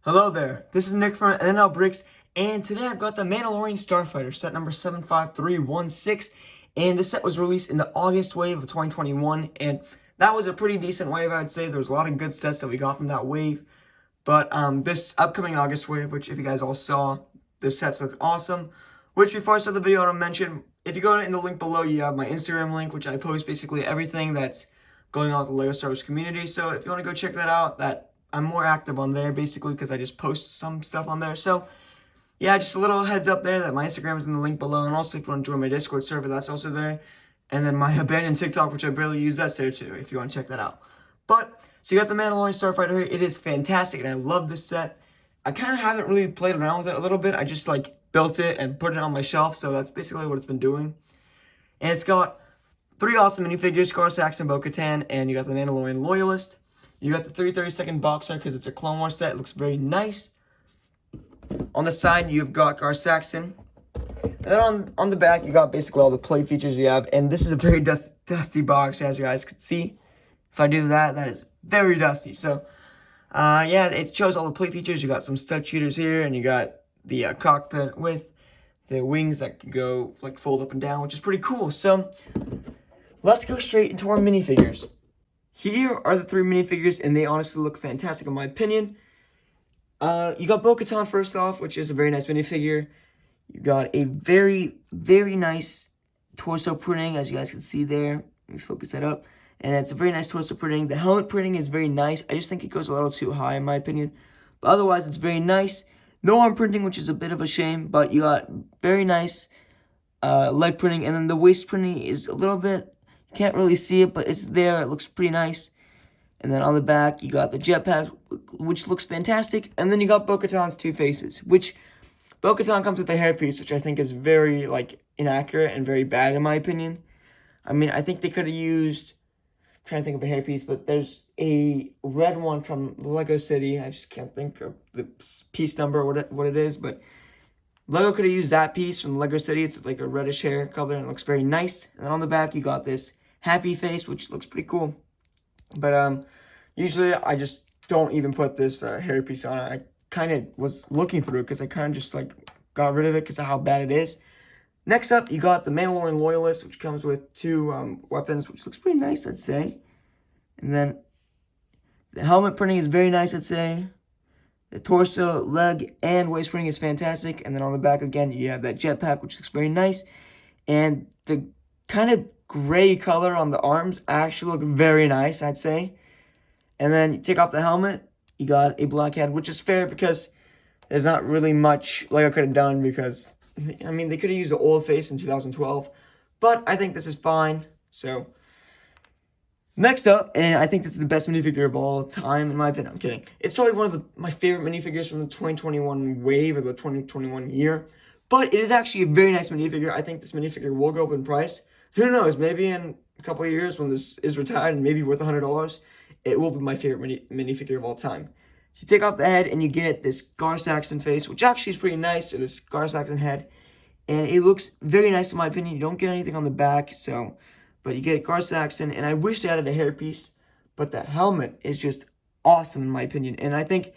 Hello there, this is Nick from NL Bricks, and today I've got the Mandalorian Starfighter, set number 75316, and this set was released in the August wave of 2021, and that was a pretty decent wave, I would say. There was a lot of good sets that we got from that wave, but this upcoming August wave, which if you guys all saw, the sets look awesome, which before I start the video, I want to mention, if you go in the link below, you have my Instagram link, which I post basically everything that's going on with the LEGO Star Wars community, so if you want to go check that out, I'm more active on there, basically, because I just post some stuff on there. So, yeah, just a little heads up there that my Instagram is in the link below. And also, if you want to join my Discord server, that's also there. And then my abandoned TikTok, which I barely use, that's there too, if you want to check that out. But, so you got the Mandalorian Starfighter here. It is fantastic, and I love this set. I kind of haven't really played around with it a little bit. I just, built it and put it on my shelf. So, that's basically what it's been doing. And it's got 3 awesome minifigures, Gar Saxon, Bo-Katan, and you got the Mandalorian Loyalist. You got the 332nd box art because it's a Clonewars set. It looks very nice. On the side, you've got Gar Saxon. And then on the back, you got basically all the play features you have. And this is a very dusty box, as you guys can see. If I do that, that is very dusty. So, yeah, it shows all the play features. You got some stud shooters here, and you got the cockpit with the wings that can go, fold up and down, which is pretty cool. So, let's go straight into our minifigures. Here are the 3 minifigures, and they honestly look fantastic in my opinion. You got Bo-Katan first off, which is a very nice minifigure. You got a very, very nice torso printing, as you guys can see there. Let me focus that up. And it's a very nice torso printing. The helmet printing is very nice. I just think it goes a little too high in my opinion. But otherwise, it's very nice. No arm printing, which is a bit of a shame, but you got very nice leg printing. And then the waist printing is a little bit... You can't really see it, but it's there. It looks pretty nice. And then on the back, you got the jetpack, which looks fantastic. And then you got Bo-Katan's 2 faces, which Bo-Katan comes with a hairpiece, which I think is very, inaccurate and very bad in my opinion. I mean, I think they could have used... I'm trying to think of a hairpiece, but there's a red one from Lego City. I just can't think of the piece number or what it is, but... Lego could have used that piece from Lego City. It's like a reddish hair color and it looks very nice. And then on the back, you got this happy face, which looks pretty cool. But usually I just don't even put this hair piece on. I kind of was looking through it because I kind of just got rid of it because of how bad it is. Next up, you got the Mandalorian Loyalist, which comes with 2 weapons, which looks pretty nice, I'd say. And then the helmet printing is very nice, I'd say. The torso, leg, and waist printing is fantastic. And then on the back, again, you have that jetpack, which looks very nice. And the kind of gray color on the arms actually look very nice, I'd say. And then you take off the helmet, you got a black head, which is fair because there's not really much Lego could have done because, I mean, they could have used the old face in 2012. But I think this is fine, so... Next up, and I think this is the best minifigure of all time, in my opinion. I'm kidding. It's probably one of my favorite minifigures from the 2021 wave, or the 2021 year. But it is actually a very nice minifigure. I think this minifigure will go up in price. Who knows, maybe in a couple of years when this is retired and maybe worth $100, it will be my favorite minifigure of all time. You take off the head and you get this Gar Saxon face, which actually is pretty nice, or this Gar Saxon head. And it looks very nice in my opinion. You don't get anything on the back, so... But you get Gar Saxon, and I wish they added a hairpiece, but the helmet is just awesome in my opinion. And I think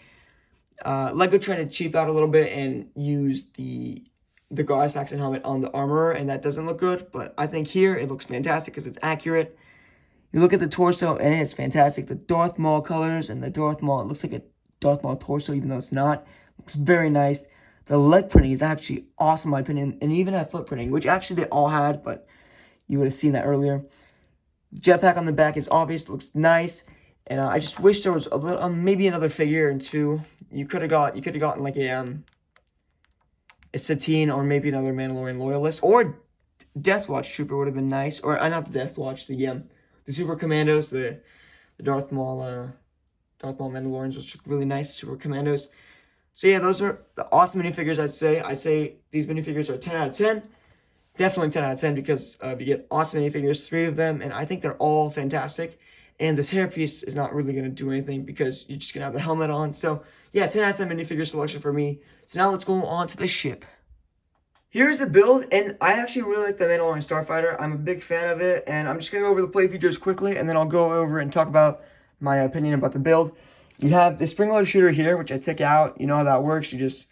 Lego tried to cheap out a little bit and use the Gar Saxon helmet on the armor, and that doesn't look good. But I think here it looks fantastic because it's accurate. You look at the torso, and it's fantastic. The Darth Maul colors and the Darth Maul, it looks like a Darth Maul torso, even though it's not. It looks very nice. The leg printing is actually awesome in my opinion, and even that foot printing, which actually they all had, but... You would have seen that earlier. Jetpack on the back is obvious. Looks nice. And I just wish there was a little, maybe another figure or 2. You could have gotten like a Satine or maybe another Mandalorian Loyalist. Or Death Watch Trooper would have been nice. Or not the Death Watch, the Super Commandos, the Darth Maul Mandalorians, which look really nice, Super Commandos. So yeah, those are the awesome minifigures, I'd say. I'd say these minifigures are 10 out of 10. Definitely 10 out of 10 because you get awesome minifigures, 3 of them, and I think they're all fantastic. And this hairpiece is not really going to do anything because you're just going to have the helmet on. So, yeah, 10 out of 10 minifigure selection for me. So now let's go on to the ship. Here's the build, and I actually really like the Mandalorian Starfighter. I'm a big fan of it, and I'm just going to go over the play features quickly, and then I'll go over and talk about my opinion about the build. You have the spring load shooter here, which I took out. You know how that works. You just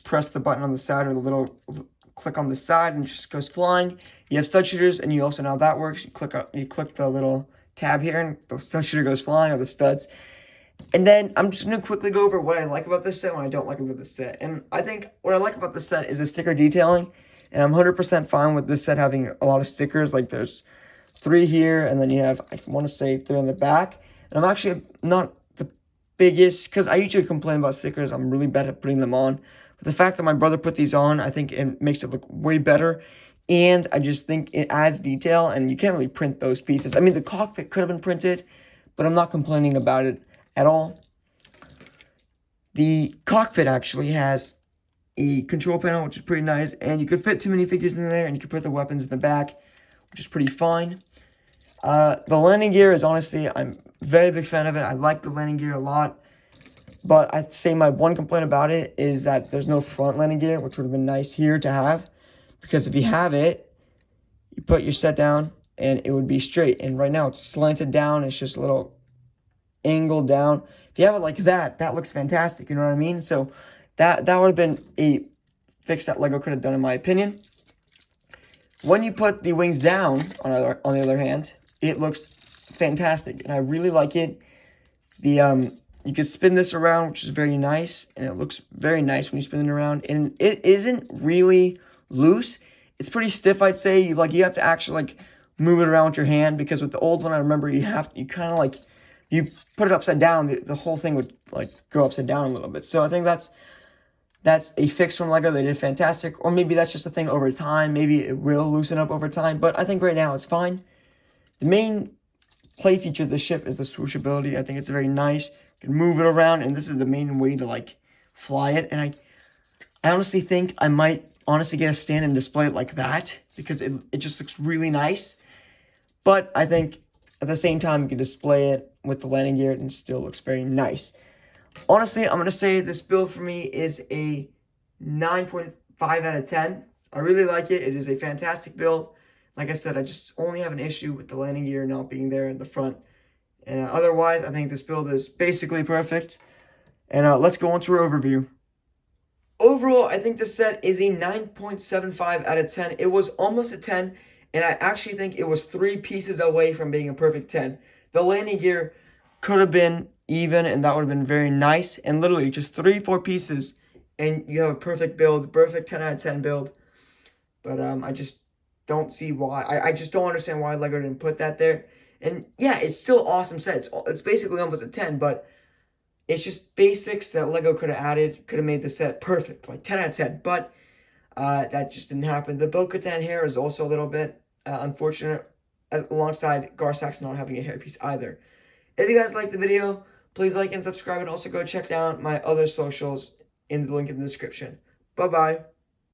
press the button on the side or the little click on the side and it just goes flying. You have stud shooters, and you also know how that works. You click the little tab here and the stud shooter goes flying, or the studs. And then I'm just going to quickly go over what I like about this set and what I don't like about this set. And I think what I like about this set is the sticker detailing. And I'm 100% fine with this set having a lot of stickers. Like there's 3 here, and then you have, I want to say 3 on the back. And I'm actually not the biggest, because I usually complain about stickers. I'm really bad at putting them on. But the fact that my brother put these on, I think it makes it look way better. And I just think it adds detail, and you can't really print those pieces. I mean, the cockpit could have been printed, but I'm not complaining about it at all. The cockpit actually has a control panel, which is pretty nice, and you could fit 2 minifigures in there, and you could put the weapons in the back, which is pretty fine. The landing gear is honestly, I'm a very big fan of it. I like the landing gear a lot, but I'd say my one complaint about it is that there's no front landing gear, which would have been nice here to have, because if you have it, you put your set down, and it would be straight, and right now it's slanted down. It's just a little angled down. If you have it like that, that looks fantastic, you know what I mean? So that would have been a fix that LEGO could have done, in my opinion. When you put the wings down, on the other hand, it looks fantastic, and I really like it. You can spin this around, which is very nice, and it looks very nice when you spin it around. And it isn't really loose. It's pretty stiff, I'd say. You have to actually move it around with your hand, because with the old one, I remember you kind of you put it upside down, the whole thing would go upside down a little bit. So I think that's a fix from LEGO. They did fantastic. Or maybe that's just a thing over time. Maybe it will loosen up over time, but I think right now it's fine. The main play feature of the ship is the swoosh ability. I think it's very nice. You can move it around, and this is the main way to fly it. And I honestly think I might get a stand and display it like that, because it just looks really nice. But I think at the same time, you can display it with the landing gear, and it still looks very nice. Honestly, I'm going to say this build for me is a 9.5 out of 10. I really like it. It is a fantastic build. Like I said, I just only have an issue with the landing gear not being there in the front. And otherwise, I think this build is basically perfect. And let's go on to our overview. Overall, I think this set is a 9.75 out of 10. It was almost a 10, and I actually think it was 3 pieces away from being a perfect 10. The landing gear could have been even, and that would have been very nice. And literally just 3-4 pieces, and you have a perfect build, perfect 10 out of 10 build. But I just don't see why. I just don't understand why LEGO didn't put that there. And yeah, it's still awesome set. It's basically almost a 10, but it's just basics that LEGO could have added, could have made the set perfect, 10 out of 10. But that just didn't happen. The Bo-Katan hair is also a little bit unfortunate, alongside Gar-Saxon not having a hairpiece either. If you guys liked the video, please like and subscribe, and also go check out my other socials in the link in the description. Bye-bye.